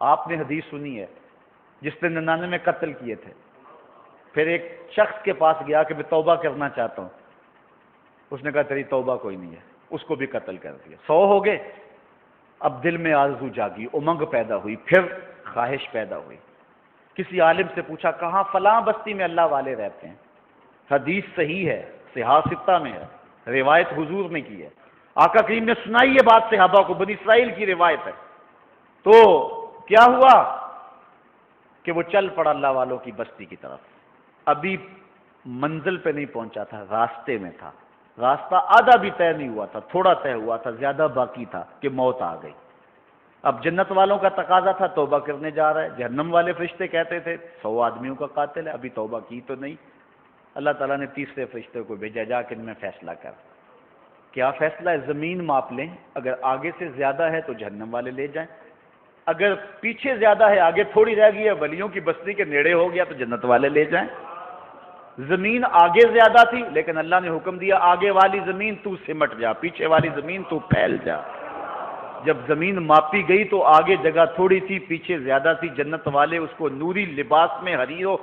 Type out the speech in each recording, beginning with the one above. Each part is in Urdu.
آپ نے حدیث سنی ہے جس نے 99 قتل کیے تھے، پھر ایک شخص کے پاس گیا کہ میں توبہ کرنا چاہتا ہوں، اس نے کہا تیری توبہ کوئی نہیں ہے، اس کو بھی قتل کر دیا، 100 ہو گئے۔ اب دل میں آرزو جاگی، امنگ پیدا ہوئی، پھر خواہش پیدا ہوئی، کسی عالم سے پوچھا کہاں فلاں بستی میں اللہ والے رہتے ہیں، حدیث صحیح ہے، صحاح ستہ میں ہے، روایت حضور نے کی ہے، آقا کریم نے سنائی یہ بات صحابہ کو، بنی اسرائیل کی روایت ہے۔ تو کیا ہوا کہ وہ چل پڑا اللہ والوں کی بستی کی طرف، ابھی منزل پہ نہیں پہنچا تھا، راستے میں تھا، راستہ آدھا بھی طے نہیں ہوا تھا، تھوڑا طے ہوا تھا، زیادہ باقی تھا کہ موت آ گئی۔ اب جنت والوں کا تقاضا تھا توبہ کرنے جا رہا ہے، جہنم والے فرشتے کہتے تھے 100 آدمیوں کا قاتل ہے، ابھی توبہ کی تو نہیں۔ اللہ تعالیٰ نے تیسرے فرشتے کو بھیجا، جا کے ان میں فیصلہ کر۔ کیا فیصلہ ہے؟ زمین ماپ لیں، اگر آگے سے زیادہ ہے تو جہنم والے لے جائیں، اگر پیچھے زیادہ ہے، آگے تھوڑی رہ گئی ہے، ولیوں کی بستی کے نیڑے ہو گیا تو جنت والے لے جائیں۔ زمین آگے زیادہ تھی لیکن اللہ نے حکم دیا آگے والی زمین تو سمٹ جا، پیچھے والی زمین تو پھیل جا۔ جب زمین ماپی گئی تو آگے جگہ تھوڑی تھی، پیچھے زیادہ تھی، جنت والے اس کو نوری لباس میں حریر و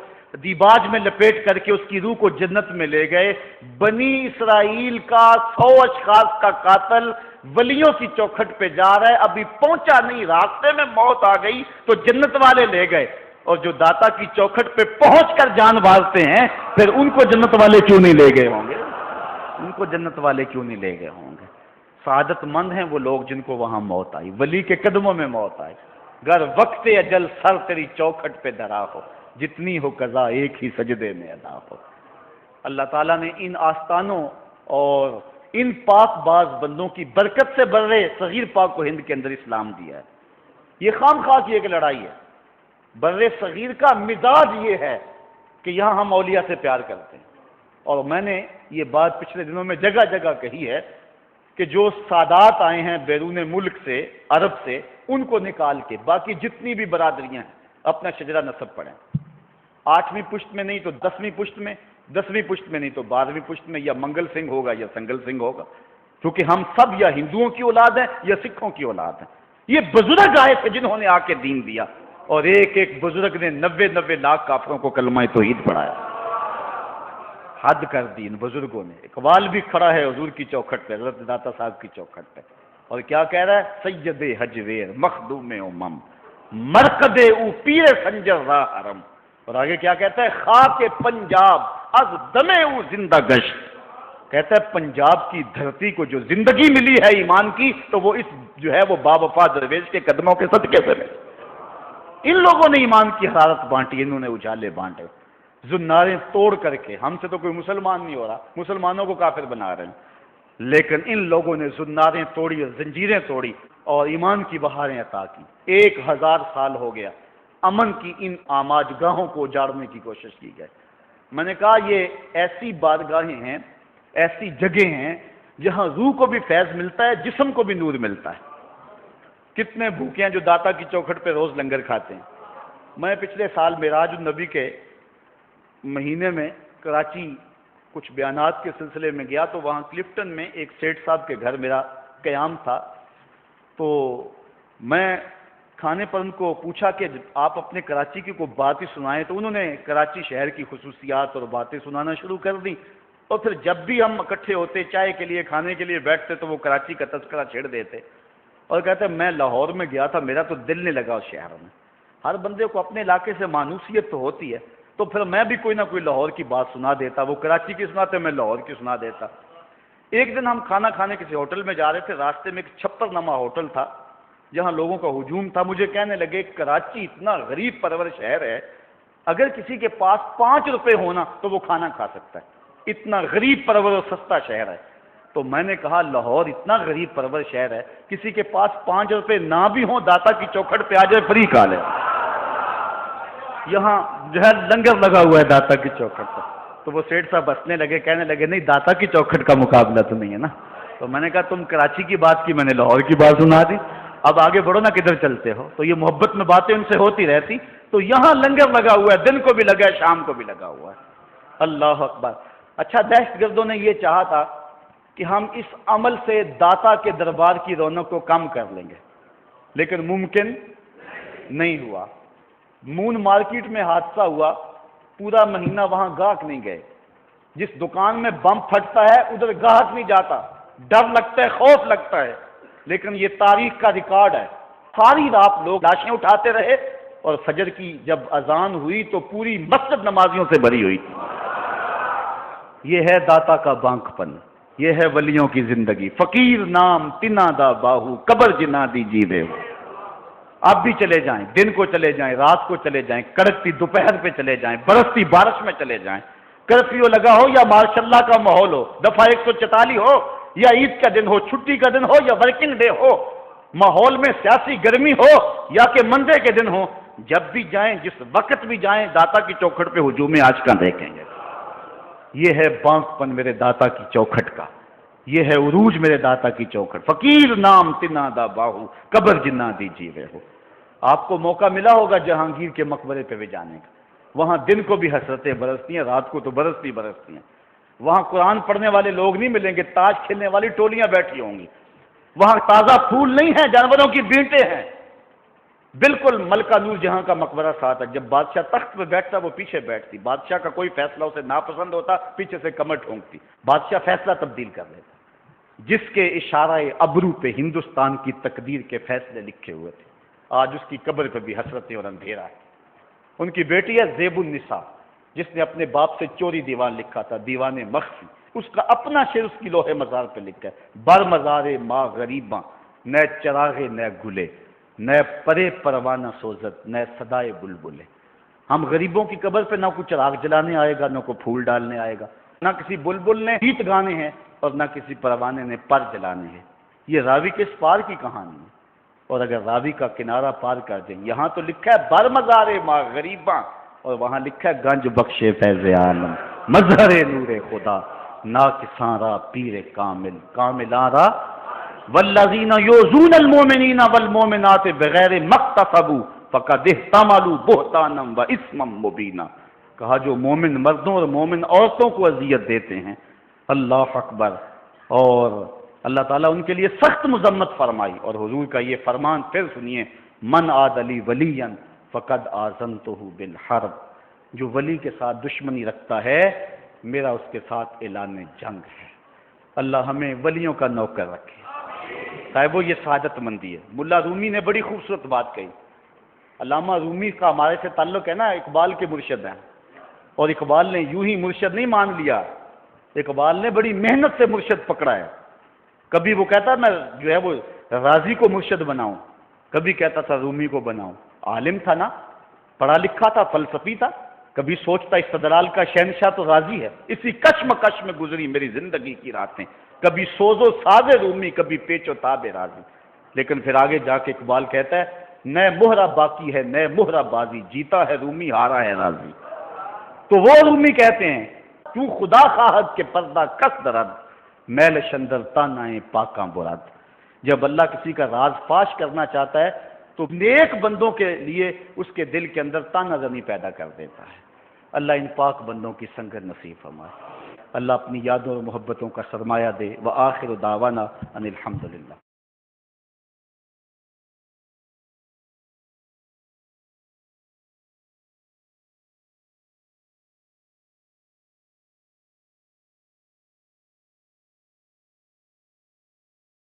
دیباج میں لپیٹ کر کے اس کی روح کو جنت میں لے گئے۔ بنی اسرائیل کا 100 اشخاص کا قاتل ولیوں کی چوکھٹ پہ جا رہا ہے، ابھی پہنچا نہیں، راستے میں موت آ گئی تو جنت والے لے گئے، اور جو داتا کی چوکھٹ پہ پہنچ کر جان بازتے ہیں پھر ان کو جنت والے کیوں نہیں لے گئے ہوں گے؟ ان کو جنت والے کیوں نہیں لے گئے ہوں گے؟ سعادت مند ہیں وہ لوگ جن کو وہاں موت آئی، ولی کے قدموں میں موت آئی۔ گر وقت اجل سر تیری چوکھٹ پہ دھرا ہو، جتنی ہو قضا ایک ہی سجدے میں ادا ہو۔ اللہ تعالیٰ نے ان آستانوں اور ان پاک باز بندوں کی برکت سے بر صغیر پاک و ہند کے اندر اسلام دیا ہے۔ یہ خام خواہ کی ایک لڑائی ہے۔ بر صغیر کا مزاج یہ ہے کہ یہاں ہم اولیاء سے پیار کرتے ہیں، اور میں نے یہ بات پچھلے دنوں میں جگہ جگہ کہی ہے کہ جو سادات آئے ہیں بیرون ملک سے، عرب سے، ان کو نکال کے باقی جتنی بھی برادریاں ہیں اپنا شجرہ نسب پڑھیں، 8ویں پشت میں نہیں تو 10ویں پشت میں، 10ویں پشت میں نہیں تو 12ویں پشت میں، یا منگل سنگھ ہوگا یا سنگل سنگھ ہوگا، کیونکہ ہم سب یا ہندوؤں کی اولاد ہیں یا سکھوں کی اولاد ہیں۔ یہ بزرگ آئے تھے جنہوں نے آ کے دین دیا، اور ایک ایک بزرگ نے 90 لاکھ کافروں کو کلمہ توحید پڑھایا۔ حد کر دی ان بزرگوں نے۔ اقبال بھی کھڑا ہے حضور کی چوکھٹ پہ، حضرت داتا صاحب کی چوکھٹ پہ، اور کیا کہہ رہا ہے؟ سید حجویر مخدوم امم مرکد او پیر سنجر راہ حرم، اور آگے کیا کہتا ہے؟ خاک پنجاب از دم او زندہ گشت، کہتا ہے پنجاب کی دھرتی کو جو زندگی ملی ہے ایمان کی تو وہ اس جو ہے وہ باوفا درویش کے قدموں کے صدقے سے ملی۔ ان لوگوں نے ایمان کی حرارت بانٹی، انہوں نے اجالے بانٹے، زناریں توڑ کر کے۔ ہم سے تو کوئی مسلمان نہیں ہو رہا، مسلمانوں کو کافر بنا رہے ہیں، لیکن ان لوگوں نے زناریں توڑی، زنجیریں توڑی اور ایمان کی بہاریں عطا کی۔ 1000 سال ہو گیا امن کی ان آماج گاہوں کو اجاڑنے کی کوشش کی گئی۔ میں نے کہا یہ ایسی بارگاہیں ہیں، ایسی جگہیں ہیں جہاں روح کو بھی فیض ملتا ہے، جسم کو بھی نور ملتا ہے۔ کتنے بھوکے ہیں جو داتا کی چوکھٹ پہ روز لنگر کھاتے ہیں۔ میں پچھلے سال معراج النبی کے مہینے میں کراچی کچھ بیانات کے سلسلے میں گیا تو وہاں کلفٹن میں ایک سیٹھ صاحب کے گھر میرا قیام تھا، تو میں کھانے پر ان کو پوچھا کہ آپ اپنے کراچی کی کوئی بات ہی سنائیں، تو انہوں نے کراچی شہر کی خصوصیات اور باتیں سنانا شروع کر دی، اور پھر جب بھی ہم اکٹھے ہوتے چائے کے لیے کھانے کے لیے بیٹھتے تو وہ کراچی کا تذکرہ چھیڑ دیتے، اور کہتے ہیں میں لاہور میں گیا تھا، میرا تو دل نہیں لگا اس شہر میں۔ ہر بندے کو اپنے علاقے سے مانوسیت تو ہوتی ہے، تو پھر میں بھی کوئی نہ کوئی لاہور کی بات سنا دیتا، وہ کراچی کی سناتے میں لاہور کی سنا دیتا۔ ایک دن ہم کھانا کھانے کسی ہوٹل میں جا رہے تھے، راستے میں ایک چھپر نما ہوٹل تھا جہاں لوگوں کا ہجوم تھا۔ مجھے کہنے لگے کراچی اتنا غریب پرور شہر ہے، اگر کسی کے پاس 5 روپے ہونا تو وہ کھانا کھا سکتا ہے، اتنا غریب پرور اور سستا شہر ہے۔ تو میں نے کہا لاہور اتنا غریب پرور شہر ہے، کسی کے پاس 5 روپے نہ بھی ہوں داتا کی چوکھٹ پہ آ جائے فری کھا لے۔ یہاں جو ہے لنگر لگا ہوا ہے داتا کی چوکھٹ پر۔ تو وہ سیٹھ صاحب ہنسنے لگے، کہنے لگے نہیں داتا کی چوکھٹ کا مقابلہ تو نہیں ہے نا۔ تو میں نے کہا تم کراچی کی بات کی، میں نے لاہور کی بات سنا دی، اب آگے بڑھو نا کدھر چلتے ہو۔ تو یہ محبت میں باتیں ان سے ہوتی رہتی۔ تو یہاں لنگر لگا ہوا ہے، دن کو بھی لگا ہے، شام کو بھی لگا ہوا ہے۔ اللہ اکبر۔ اچھا دہشت گردوں نے یہ چاہا تھا کہ ہم اس عمل سے داتا کے دربار کی رونق کو کم کر لیں گے، لیکن ممکن نہیں ہوا۔ مون مارکیٹ میں حادثہ ہوا، پورا مہینہ وہاں گاہک نہیں گئے۔ جس دکان میں بم پھٹتا ہے ادھر گاہک نہیں جاتا، ڈر لگتا ہے، خوف لگتا ہے۔ لیکن یہ تاریخ کا ریکارڈ ہے، ساری رات لوگ لاشیں اٹھاتے رہے اور فجر کی جب اذان ہوئی تو پوری مسجد نمازیوں سے بھری ہوئی تھی۔ یہ ہے داتا کا بانک پن، یہ ہے ولیوں کی زندگی۔ فقیر نام تنا دا باہو، قبر جنا دی جیوے ہو۔ آپ بھی چلے جائیں، دن کو چلے جائیں، رات کو چلے جائیں، کڑکتی دوپہر پہ چلے جائیں، برستی بارش میں چلے جائیں، کرفیو لگا ہو یا ماشاء اللہ کا ماحول ہو، دفعہ 144 ہو یا عید کا دن ہو، چھٹی کا دن ہو یا ورکنگ ڈے ہو، ماحول میں سیاسی گرمی ہو یا کہ منڈے کے دن ہو، جب بھی جائیں، جس وقت بھی جائیں، داتا کی چوکھٹ پہ ہجوم آج کا دیکھیں گے۔ یہ ہے بانک پن میرے داتا کی چوکھٹ کا، یہ ہے عروج میرے داتا کی چوکھٹ۔ فقیر نام تنا دا باہو، قبر جنا دی جیوے ہو۔ آپ کو موقع ملا ہوگا جہانگیر کے مقبرے پہ بھی جانے کا، وہاں دن کو بھی حسرتیں برستی ہیں، رات کو تو برستی ہیں۔ وہاں قرآن پڑھنے والے لوگ نہیں ملیں گے، تاش کھیلنے والی ٹولیاں بیٹھی ہوں گی۔ وہاں تازہ پھول نہیں ہیں، جانوروں کی بینٹیں ہیں۔ بالکل ملکہ نور جہاں کا مقبرہ ساتھ ہے۔ جب بادشاہ تخت پہ بیٹھتا وہ پیچھے بیٹھتی، بادشاہ کا کوئی فیصلہ اسے ناپسند ہوتا پیچھے سے کمر ٹھونکتی، بادشاہ فیصلہ تبدیل کر لیتا۔ جس کے اشارہ ابرو پہ ہندوستان کی تقدیر کے فیصلے لکھے ہوئے تھے، آج اس کی قبر پہ بھی حسرتیں اور اندھیرا ہے۔ ان کی بیٹی ہے زیب النساء، جس نے اپنے باپ سے چوری دیوان لکھا تھا، دیوان مخفی۔ اس کا اپنا شعر اس کی لوح مزار پہ لکھا ہے، بر مزار ماں غریباں، نہ چراغے نہ گلے، نہ پرے پروانہ سوزت، نہ صدائے بلبلے۔ ہم غریبوں کی قبر پہ نہ کوئی چراغ جلانے آئے گا، نہ کوئی پھول ڈالنے آئے گا، نہ کسی بلبل نے گیت گانے ہیں اور نہ کسی پروانے نے پر جلانے ہیں۔ یہ راوی کے اس پار کی کہانی ہے۔ اور اگر راوی کا کنارہ پار کر دیں، یہاں تو لکھا ہے بر مزار ماں غریباں اور وہاں لکھا ہے گنج بخشے فیض عالم، مظہر نور خدا، ناکساں را پیر کامل، کاملاں را والذین یؤذون المؤمنین والمؤمنات بغیر ما اکتسبوا فقد احتملوا بہتانا واثما مبینا۔ کہا جو مومن مردوں اور مومن عورتوں کو اذیت دیتے ہیں، اللہ اکبر، اور اللہ تعالیٰ ان کے لیے سخت مذمت فرمائی۔ اور حضور کا یہ فرمان پھر سنیے، من عاد لی ولیا فقد آذنتہ بالحرب، جو ولی کے ساتھ دشمنی رکھتا ہے میرا اس کے ساتھ اعلان جنگ ہے۔ اللہ ہمیں ولیوں کا نوکر رکھے۔ صاحبو یہ سعادت مندی ہے۔ ملا رومی نے بڑی خوبصورت بات کہی۔ علامہ رومی کا ہمارے سے تعلق ہے نا، اقبال کے مرشد ہیں، اور اقبال نے یوں ہی مرشد نہیں مان لیا، اقبال نے بڑی محنت سے مرشد پکڑا ہے۔ کبھی وہ کہتا میں جو ہے وہ راضی کو مرشد بناؤں، کبھی کہتا تھا رومی کو بناؤں۔ عالم تھا نا، پڑھا لکھا تھا، فلسفی تھا، کبھی سوچتا استدلال کا شہنشاہ تو راضی ہے۔ اسی کشمکش میں گزری میری زندگی کی راتیں، کبھی سوز و ساز رومی، کبھی پیچ و تاب راضی۔ لیکن پھر آگے جا کے اقبال کہتا ہے نئے مہرہ باقی ہے، نئے مہرہ بازی، جیتا ہے رومی، ہارا ہے راضی۔ تو وہ رومی کہتے ہیں تو خدا خواہد کے پردہ کس درد، میل شندر تانائیں پاکاں براد۔ جب اللہ کسی کا راز فاش کرنا چاہتا ہے تو نیک بندوں کے لیے اس کے دل کے اندر تانہ زنی پیدا کر دیتا ہے۔ اللہ ان پاک بندوں کی سنگت نصیب فرمائے۔ اللہ اپنی یادوں اور محبتوں کا سرمایہ دے۔ وآخر دعوانا ان الحمدللہ۔